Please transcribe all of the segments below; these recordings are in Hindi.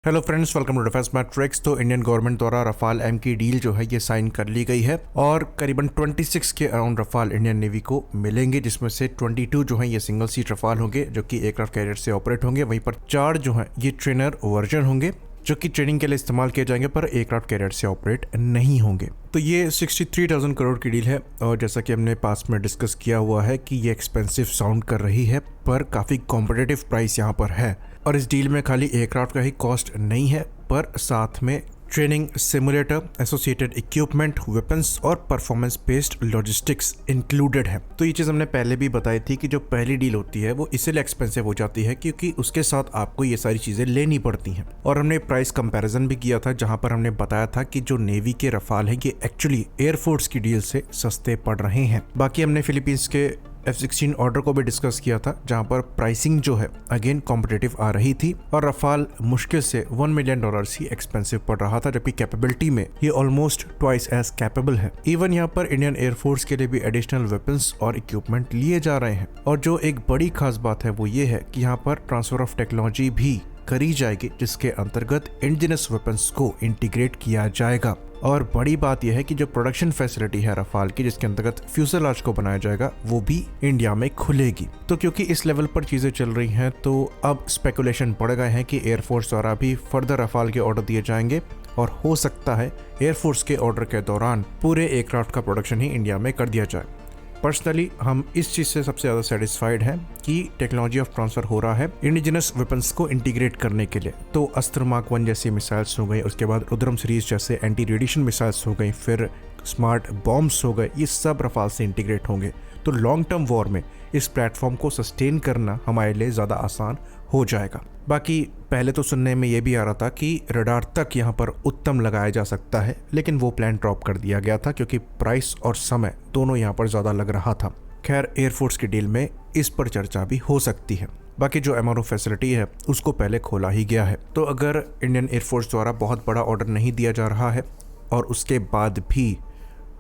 Hello friends, welcome to Defence Matrix. तो इंडियन गवर्नमेंट द्वारा रफाल एम की डील जो है ये साइन कर ली गई है और करीबन 26 के अराउंड रफाल इंडियन नेवी को मिलेंगे, जिसमें से 22 जो है ये सिंगल सीट रफाल होंगे जो कि एयरक्राफ्ट कैरियर से ऑपरेट होंगे। वहीं पर 4 जो है ये ट्रेनर वर्जन होंगे जो कि ट्रेनिंग के लिए इस्तेमाल किए जाएंगे पर एयरक्राफ्ट कैरियर से ऑपरेट नहीं होंगे। तो ये 63,000 करोड़ की डील है और जैसा कि हमने पास में डिस्कस किया हुआ है कि ये एक्सपेंसिव साउंड कर रही है पर काफ़ी कॉम्पिटिटिव प्राइस यहाँ पर है। और इस डील में खाली एयरक्राफ्ट का ही कॉस्ट नहीं है पर साथ में training, simulator, associated equipment, weapons और परफॉर्मेंस बेस्ड लॉजिस्टिक्स इंक्लूडेड है। तो ये चीज़ हमने पहले भी बताई थी कि जो पहली डील होती है वो इसलिए एक्सपेंसिव हो जाती है क्योंकि उसके साथ आपको ये सारी चीज़ें लेनी पड़ती हैं। और हमने प्राइस कंपैरिजन भी किया था जहां पर हमने बताया था कि जो नेवी के रफाल है ये एक्चुअली एयरफोर्स की डील से सस्ते पड़ रहे हैं। बाकी हमने फिलीपींस के F-16 ऑर्डर को भी डिस्कस किया था जहां पर प्राइसिंग जो है अगेन कॉम्पिटिटिव आ रही थी और रफाल मुश्किल से $1 मिलियन ही एक्सपेंसिव पड़ रहा था, जबकि कैपेबिलिटी में ये ऑलमोस्ट ट्वाइस एज कैपेबल है। इवन यहाँ पर इंडियन एयरफोर्स के लिए भी एडिशनल वेपन्स और इक्विपमेंट लिए जा रहे हैं। और जो एक बड़ी खास बात है वो ये है कि यहाँ पर ट्रांसफर ऑफ टेक्नोलॉजी भी करी जाएगी जिसके अंतर्गत इंडिजिनस वेपन्स को इंटीग्रेट किया जाएगा। और बड़ी बात यह है कि जो प्रोडक्शन फैसिलिटी है रफाल की जिसके अंतर्गत फ्यूजलाज को बनाया जाएगा वो भी इंडिया में खुलेगी। तो क्योंकि इस लेवल पर चीजें चल रही हैं तो अब स्पेकुलेशन बढ़ गए हैं कि एयरफोर्स द्वारा भी फर्दर रफाल के ऑर्डर दिए जाएंगे और हो सकता है एयरफोर्स के ऑर्डर के दौरान पूरे एयरक्राफ्ट का प्रोडक्शन ही इंडिया में कर दिया जाए। पर्सनली हम इस चीज़ से सबसे ज़्यादा सेटिस्फाइड हैं कि टेक्नोलॉजी ऑफ ट्रांसफर हो रहा है इंडिजिनस वेपन्स को इंटीग्रेट करने के लिए। तो अस्त्र मार्क 1 जैसी मिसाइल्स हो गई, उसके बाद रुद्रम सीरीज जैसे एंटी रेडिएशन मिसाइल्स हो गई, फिर स्मार्ट बॉम्ब्स हो गए, ये सब रफाल से इंटीग्रेट होंगे। तो लॉन्ग टर्म वॉर में इस प्लेटफॉर्म को सस्टेन करना हमारे लिए ज़्यादा आसान हो जाएगा। बाकी पहले तो सुनने में ये भी आ रहा था कि रडार तक यहाँ पर उत्तम लगाया जा सकता है, लेकिन वो प्लान ड्रॉप कर दिया गया था क्योंकि प्राइस और समय दोनों यहाँ पर ज़्यादा लग रहा था। खैर, एयरफोर्स की डील में इस पर चर्चा भी हो सकती है। बाकी जो MRO फैसिलिटी है उसको पहले खोला ही गया है। तो अगर इंडियन एयरफोर्स द्वारा बहुत बड़ा ऑर्डर नहीं दिया जा रहा है और उसके बाद भी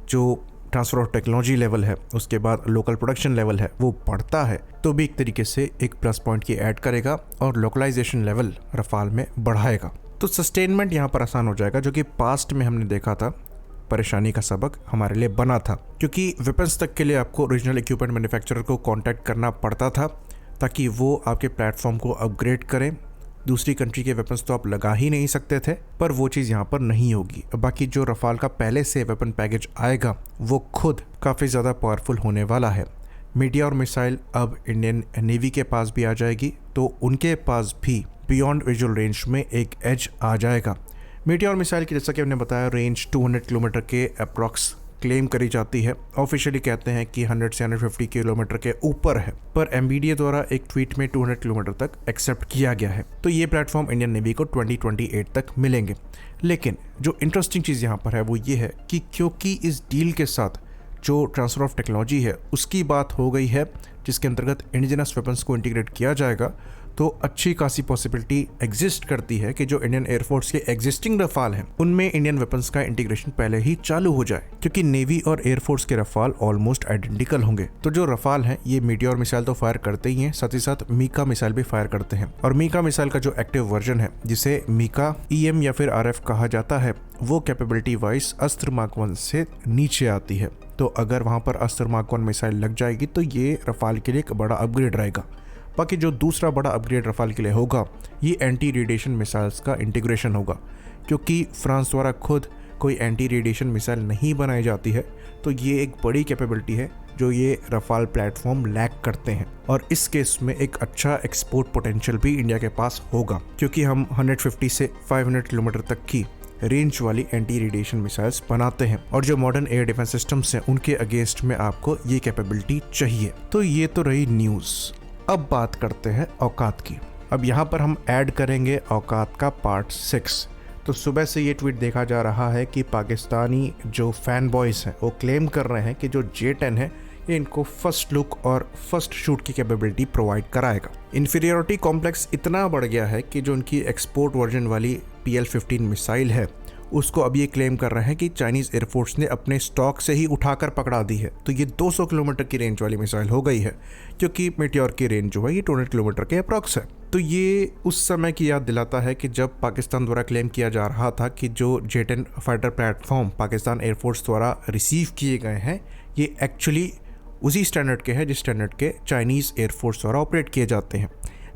जो ट्रांसफर ऑफ टेक्नोलॉजी लेवल है, उसके बाद लोकल प्रोडक्शन लेवल है, वो बढ़ता है तो भी एक तरीके से एक प्लस पॉइंट की ऐड करेगा और लोकलाइजेशन लेवल रफाल में बढ़ाएगा। तो सस्टेनमेंट यहाँ पर आसान हो जाएगा, जो कि पास्ट में हमने देखा था परेशानी का सबक हमारे लिए बना था, क्योंकि वेपन्स तक के लिए आपको ओरिजिनल इक्विपमेंट मैन्युफैक्चरर को कॉन्टैक्ट करना पड़ता था ताकि वो आपके प्लेटफॉर्म को अपग्रेड करें। दूसरी कंट्री के वेपन्स तो आप लगा ही नहीं सकते थे, पर वो चीज़ यहाँ पर नहीं होगी। बाकी जो रफाल का पहले से वेपन पैकेज आएगा वो खुद काफ़ी ज़्यादा पावरफुल होने वाला है। मीडिया और मिसाइल अब इंडियन नेवी के पास भी आ जाएगी, तो उनके पास भी बियॉन्ड विजुअल रेंज में एक एज आ जाएगा। मीडिया और मिसाइल की जैसा कि हमने बताया रेंज 200 किलोमीटर के अप्रॉक्स क्लेम करी जाती है। ऑफिशियली कहते हैं कि 100 से 150 किलोमीटर के ऊपर है, पर MBDA द्वारा एक ट्वीट में 200 किलोमीटर तक एक्सेप्ट किया गया है। तो ये प्लेटफॉर्म इंडियन नेवी को 2028 तक मिलेंगे। लेकिन जो इंटरेस्टिंग चीज़ यहाँ पर है वो ये है कि क्योंकि इस डील के साथ जो ट्रांसफर ऑफ टेक्नोलॉजी है उसकी बात हो गई है जिसके अंतर्गत इंडिजिनस वेपन्स को इंटीग्रेट किया जाएगा, तो अच्छी खासी पॉसिबिलिटी एग्जिस्ट करती है कि जो इंडियन एयरफोर्स के एग्जिस्टिंग रफाल हैं उनमें इंडियन वेपन्स का इंटीग्रेशन पहले ही चालू हो जाए, क्योंकि नेवी और एयरफोर्स के रफाल ऑलमोस्ट आइडेंटिकल होंगे। तो जो रफाल हैं ये मीडिया और मिसाइल तो फायर करते ही हैं, साथ ही साथ मीका मिसाइल भी फायर करते हैं। और मीका मिसाइल का जो एक्टिव वर्जन है जिसे मीका EM या फिर RF कहा जाता है, वो कैपेबिलिटी वाइज अस्त्र मार्क 1 से नीचे आती है। तो अगर वहां पर अस्त्र मार्क 1 मिसाइल लग जाएगी तो ये रफाल के लिए एक बड़ा अपग्रेड रहेगा। बाकी जो दूसरा बड़ा अपग्रेड रफाल के लिए होगा ये एंटी रेडिएशन मिसाइल्स का इंटीग्रेशन होगा, क्योंकि फ्रांस द्वारा खुद कोई एंटी रेडिएशन मिसाइल नहीं बनाई जाती है। तो ये एक बड़ी कैपेबिलिटी है जो ये रफाल प्लेटफॉर्म लैक करते हैं, और इस केस में एक अच्छा एक्सपोर्ट पोटेंशियल भी इंडिया के पास होगा, क्योंकि हम 150 से 500 किलोमीटर तक की रेंज वाली एंटी रेडिएशन मिसाइल्स बनाते हैं और जो मॉडर्न एयर डिफेंस सिस्टम्स हैं उनके अगेंस्ट में आपको ये कैपेबिलिटी चाहिए। तो ये तो रही न्यूज़। अब बात करते हैं औकात की। अब यहाँ पर हम ऐड करेंगे औकात का पार्ट 6। तो सुबह से ये ट्वीट देखा जा रहा है कि पाकिस्तानी जो फैन बॉयज़ हैं वो क्लेम कर रहे हैं कि जो J-10 है ये इनको फर्स्ट लुक और फर्स्ट शूट की कैपेबिलिटी प्रोवाइड कराएगा। इन्फीरियरिटी कॉम्प्लेक्स इतना बढ़ गया है कि जो उनकी एक्सपोर्ट वर्जन वाली PL-15 मिसाइल है उसको अब ये क्लेम कर रहे हैं कि चाइनीज़ एयरफोर्स ने अपने स्टॉक से ही उठाकर पकड़ा दी है। तो ये 200 किलोमीटर की रेंज वाली मिसाइल हो गई है, क्योंकि मीटियोर की रेंज जो है ये 200 किलोमीटर के अप्रॉक्स है। तो ये उस समय की याद दिलाता है कि जब पाकिस्तान द्वारा क्लेम किया जा रहा था कि जो J-10 fighter platform Pakistan air force द्वारा रिसीव किए गए हैं ये एक्चुअली उसी स्टैंडर्ड के हैं जिस स्टैंडर्ड के चाइनीज़ एयरफोर्स द्वारा ऑपरेट किए जाते हैं।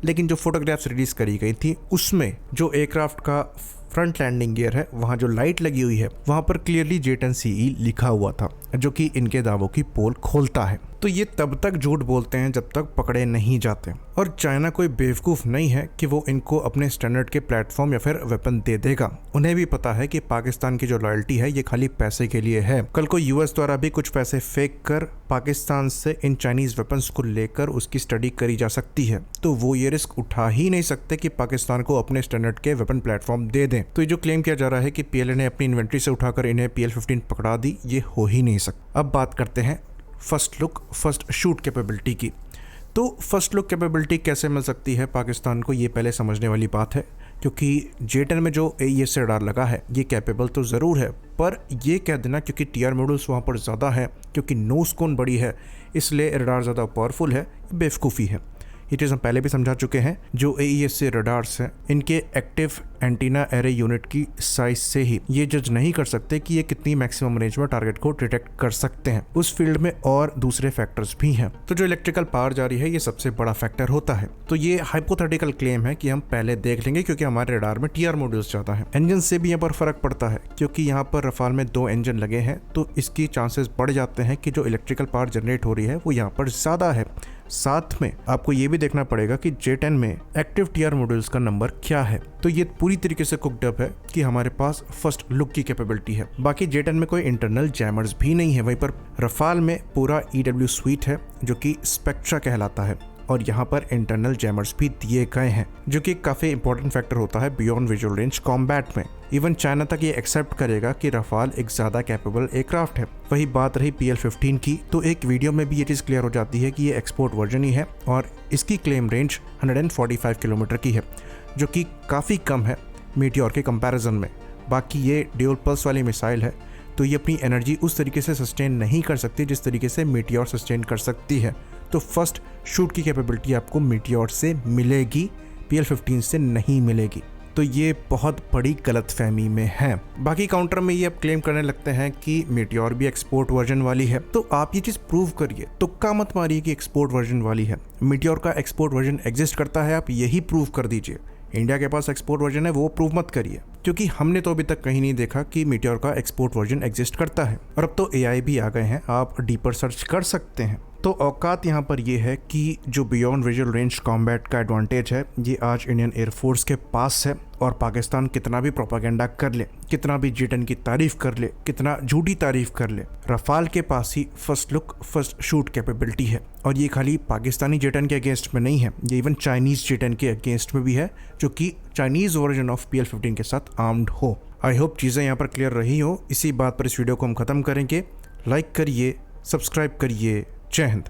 लेकिन जो फोटोग्राफ्स रिलीज़ करी गई थी उसमें जो एयरक्राफ्ट का फ्रंट लैंडिंग गियर है वहाँ जो लाइट लगी हुई है वहाँ पर क्लियरली J-10CE लिखा हुआ था, जो कि इनके दावों की पोल खोलता है। तो ये तब तक झूठ बोलते हैं जब तक पकड़े नहीं जाते, और चाइना कोई बेवकूफ़ नहीं है कि वो इनको अपने स्टैंडर्ड के प्लेटफॉर्म या फिर वेपन दे देगा। उन्हें भी पता है कि पाकिस्तान की जो लॉयल्टी है ये खाली पैसे के लिए है। कल को यूएस द्वारा भी कुछ पैसे फेंक कर पाकिस्तान से इन चाइनीज़ वेपन्स को लेकर उसकी स्टडी करी जा सकती है, तो वो ये रिस्क उठा ही नहीं सकते कि पाकिस्तान को अपने स्टैंडर्ड के वेपन प्लेटफॉर्म दे दें। तो ये जो क्लेम किया जा रहा है कि PLA ने अपनी इन्वेंट्री से उठाकर इन्हें PL-15 पकड़ा दी, ये हो ही नहीं सकता। अब बात करते हैं first look first shoot capability की। तो फर्स्ट लुक कैपेबिलिटी कैसे मिल सकती है पाकिस्तान को, ये पहले समझने वाली बात है, क्योंकि J-10 में जो AES रडार लगा है ये कैपेबल तो ज़रूर है, पर ये कह देना क्योंकि TR मॉड्यूल्स वहाँ पर ज़्यादा है, क्योंकि नोज कोन बड़ी है इसलिए रडार ज़्यादा पावरफुल है, बेवकूफ़ी है। ये चीज़ हम पहले भी समझा चुके हैं। जो AES रडार्स हैं इनके एक्टिव एंटीना एरे यूनिट की साइज से ही ये जज नहीं कर सकते कि ये कितनी मैक्सिमम रेंज में टारगेट को डिटेक्ट कर सकते हैं। उस फील्ड में और दूसरे फैक्टर्स भी हैं। तो जो इलेक्ट्रिकल पावर जा रही है ये सबसे बड़ा फैक्टर होता है। तो ये हाइपोथेटिकल क्लेम है कि हम पहले देख लेंगे, क्योंकि हमारे रडार में TR मॉड्यूल्स ज़्यादा है। इंजन से भी यहाँ पर फर्क पड़ता है, क्योंकि यहाँ पर रफाल में 2 इंजन लगे हैं, तो इसकी चांसेस बढ़ जाते हैं कि जो इलेक्ट्रिकल पावर जनरेट हो रही है वो यहाँ पर ज़्यादा है। साथ में आपको ये भी देखना पड़ेगा कि J-10 में एक्टिव TR मॉड्यूल्स का नंबर क्या है। तो ये पूरी तरीके से कुक्ड अप है कि हमारे पास फर्स्ट लुक की कैपेबिलिटी है। बाकी J-10 में कोई इंटरनल जैमर्स भी नहीं है। वहीं पर रफाल में पूरा EW स्वीट है जो कि स्पेक्ट्रा कहलाता है, और यहाँ पर इंटरनल जैमर्स भी दिए गए हैं, जो कि काफ़ी इंपॉर्टेंट फैक्टर होता है बियॉन्ड विजुअल रेंज कॉम्बैट में। इवन चाइना तक ये एक्सेप्ट करेगा कि रफाल एक ज़्यादा कैपेबल एयरक्राफ्ट है। वही बात रही PL-15 की, तो एक वीडियो में भी ये चीज़ क्लियर हो जाती है कि ये एक्सपोर्ट वर्जन ही है और इसकी क्लेम रेंज 145 किलोमीटर की है, जो कि काफ़ी कम है मीटियोर के कंपैरिजन में। बाकी ये ड्यूल पल्स वाली मिसाइल है, तो ये अपनी एनर्जी उस तरीके से सस्टेन नहीं कर सकती जिस तरीके से मीटियोर सस्टेन कर सकती है। तो फर्स्ट शूट की कैपेबिलिटी आपको मीटियोर से मिलेगी, PL-15 से नहीं मिलेगी। तो ये बहुत बड़ी गलतफहमी में है। बाकी काउंटर में ये अब क्लेम करने लगते हैं कि मीटियोर भी एक्सपोर्ट वर्जन वाली है। तो आप ये चीज़ प्रूव करिए, तुक्का मत मारिए कि एक्सपोर्ट वर्जन वाली है। मीटियोर का एक्सपोर्ट वर्जन एग्जिस्ट करता है, आप यही प्रूव कर दीजिए। इंडिया के पास एक्सपोर्ट वर्जन है वो प्रूव मत करिए, क्योंकि हमने तो अभी तक कहीं नहीं देखा कि मीटियोर का एक्सपोर्ट वर्जन एग्जिस्ट करता है। और अब तो AI भी आ गए हैं, आप डीपर सर्च कर सकते हैं। तो औकात यहाँ पर ये है कि जो बियॉन्ड विजुअल रेंज कॉम्बैट का एडवांटेज है ये आज इंडियन एयरफोर्स के पास है। और पाकिस्तान कितना भी प्रोपागेंडा कर ले, कितना भी J-10 की तारीफ कर ले, कितना झूठी तारीफ कर ले, रफाल के पास ही first look first shoot capability है। और ये खाली पाकिस्तानी J-10 के अगेंस्ट में नहीं है, ये इवन चाइनीज़ J-10 के अगेंस्ट में भी है, जो कि चाइनीज़ वर्जन ऑफ PL-15 के साथ आर्म्ड हो। आई होप चीज़ें यहाँ पर क्लियर रही हो। इसी बात पर इस वीडियो को हम ख़त्म करेंगे। लाइक करिए, सब्सक्राइब करिए। जय हिंद।